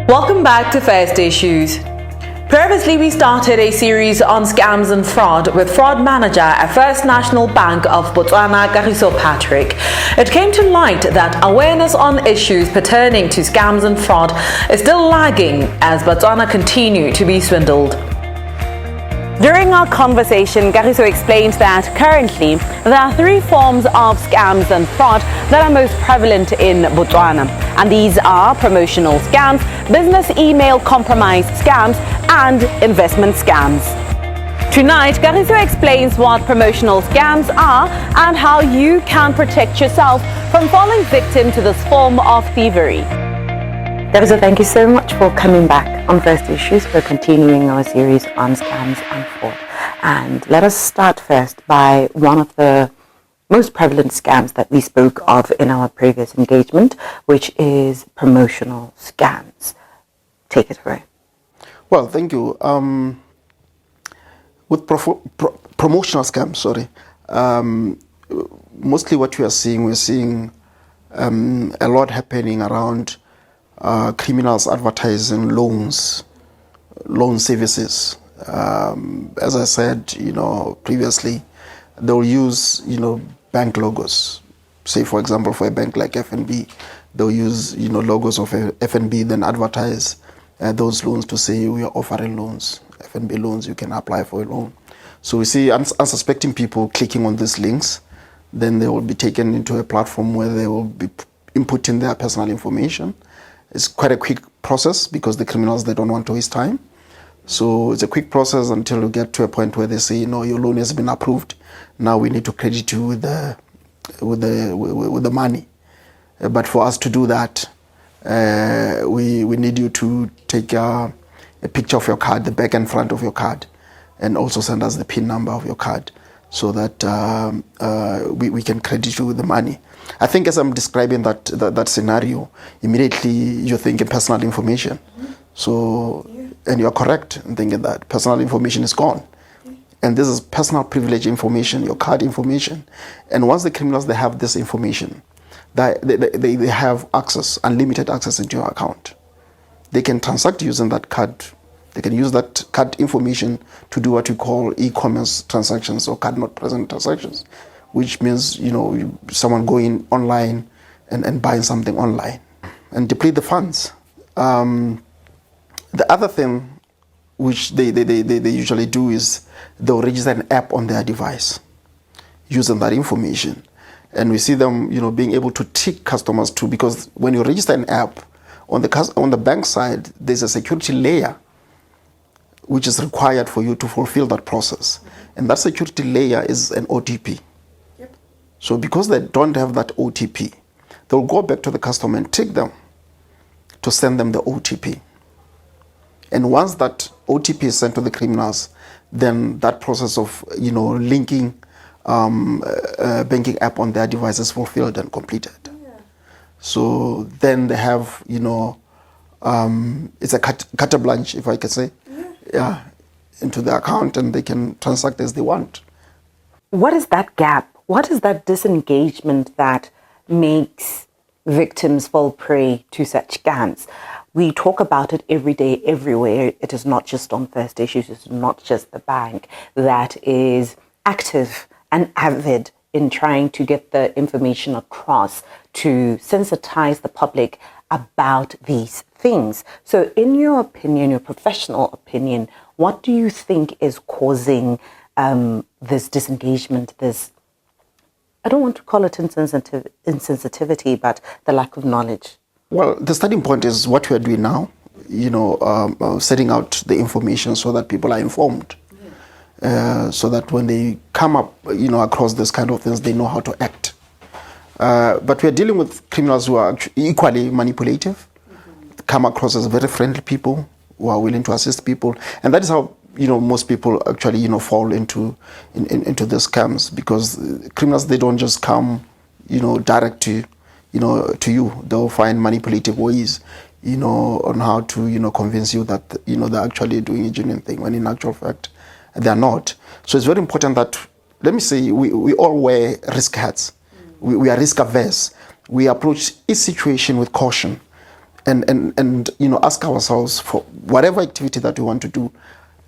Welcome back to First Issues. Previously, we started a series on scams and fraud with fraud manager at First National Bank of Botswana, Kagiso Patrick. It came to light that awareness on issues pertaining to scams and fraud is still lagging as Botswana continue to be swindled. During our conversation, Kagiso explained that currently there are three forms of scams and fraud that are most prevalent in Botswana, and these are promotional scams, business email compromise scams, and investment scams. Tonight, Kagiso explains what promotional scams are and how you can protect yourself from falling victim to this form of thievery. Kagiso, thank you so much for coming back on First Issues. We're continuing our series on scams and fraud. And let us start first by one of the most prevalent scams that we spoke of in our previous engagement, which is promotional scams. Take it away. Well, thank you. With promotional scams, mostly what we're seeing a lot happening around criminals advertising loan services. As I said, previously, they'll use, bank logos. Say, for example, for a bank like FNB, they'll use, logos of FNB, then advertise those loans to say we are offering loans, FNB loans, you can apply for a loan. So we see unsuspecting people clicking on these links, then they will be taken into a platform where they will be inputting their personal information. It's quite a quick process because the criminals, they don't want to waste time. So it's a quick process until you get to a point where they say, no, your loan has been approved. Now we need to credit you with the money. But for us to do that, we need you to take a picture of your card, the back and front of your card, and also send us the PIN number of your card so that we can credit you with the money. I think as I'm describing that scenario, immediately you're thinking personal information. So, and you're correct in thinking that personal information is gone. And this is personal privilege information, your card information. And once the criminals, they have this information, they have access, unlimited access into your account. They can transact using that card. They can use that card information to do what we call e-commerce transactions or card not present transactions, which means, someone going online and buying something online and deplete the funds. The other thing which they usually do is they'll register an app on their device using that information. And we see them, being able to trick customers too, because when you register an app on the bank side, there's a security layer which is required for you to fulfill that process. And that security layer is an OTP. Yep. So because they don't have that OTP, they'll go back to the customer and trick them to send them the OTP. And once that OTP is sent to the criminals, then that process of, linking banking app on their device is fulfilled and completed. Yeah. So then they have, it's a carte blanche, if I could say, into the account, and they can transact as they want. What is that gap? What is that disengagement that makes victims fall prey to such scams? We talk about it every day, everywhere. It is not just on First Issues. It's not just the bank that is active and avid in trying to get the information across to sensitize the public about these things. So in your opinion, your professional opinion, what do you think is causing this disengagement, this, I don't want to call it insensitivity, but the lack of knowledge? Well, the starting point is what we are doing now, setting out the information so that people are informed. So that when they come up, across this kind of things, they know how to act. But we are dealing with criminals who are equally manipulative, come across as very friendly people who are willing to assist people, and that is how most people actually fall into the scams, because criminals, they don't just come direct to you. They'll find manipulative ways on how to convince you that they're actually doing a genuine thing, when in actual fact they're not. So it's very important that, let me say, we all wear risk hats. We are risk averse. We approach each situation with caution. and ask ourselves, for whatever activity that we want to do,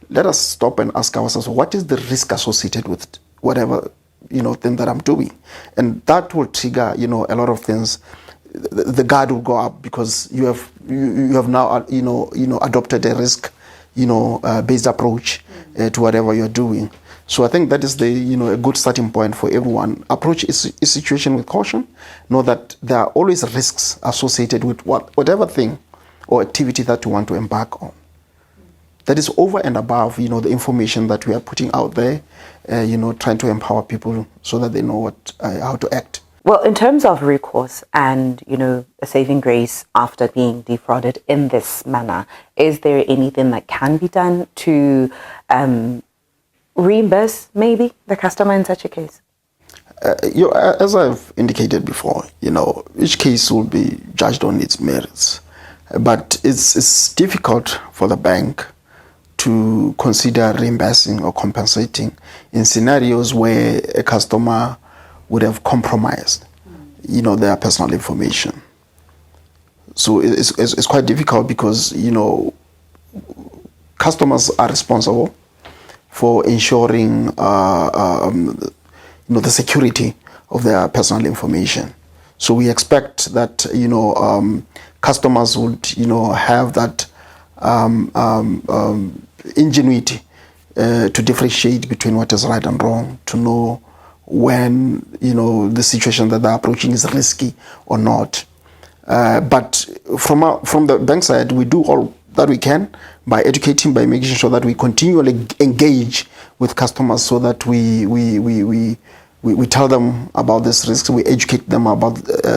let us stop and ask ourselves, what is the risk associated with whatever thing that I'm doing? And that will trigger a lot of things. The guard will go up because you have now adopted a risk based approach to whatever you're doing. So I think that is a good starting point for everyone. Approach a situation with caution. Know that there are always risks associated with whatever thing or activity that you want to embark on. That is over and above the information that we are putting out there. Trying to empower people so that they know how to act. Well, in terms of recourse and, a saving grace after being defrauded in this manner, is there anything that can be done to reimburse maybe the customer in such a case? As I've indicated before, each case will be judged on its merits. But it's difficult for the bank to consider reimbursing or compensating in scenarios where a customer would have compromised, their personal information. So it's quite difficult because, customers are responsible for ensuring, the security of their personal information. So we expect that, customers would, have that ingenuity to differentiate between what is right and wrong, to know when the situation that they're approaching is risky or not. But from the bank side, we do all that we can by educating, by making sure that we continually engage with customers so that we tell them about these risks, we educate them about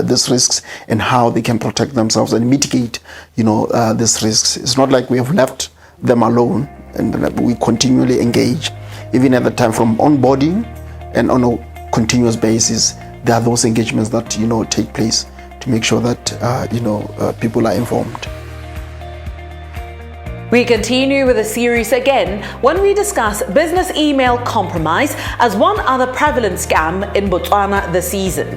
these risks and how they can protect themselves and mitigate these risks. It's not like we have left them alone, and we continually engage. Even at the time from onboarding and on a continuous basis, there are those engagements that take place to make sure that people are informed. We continue with the series again when we discuss business email compromise as one other prevalent scam in Botswana this season.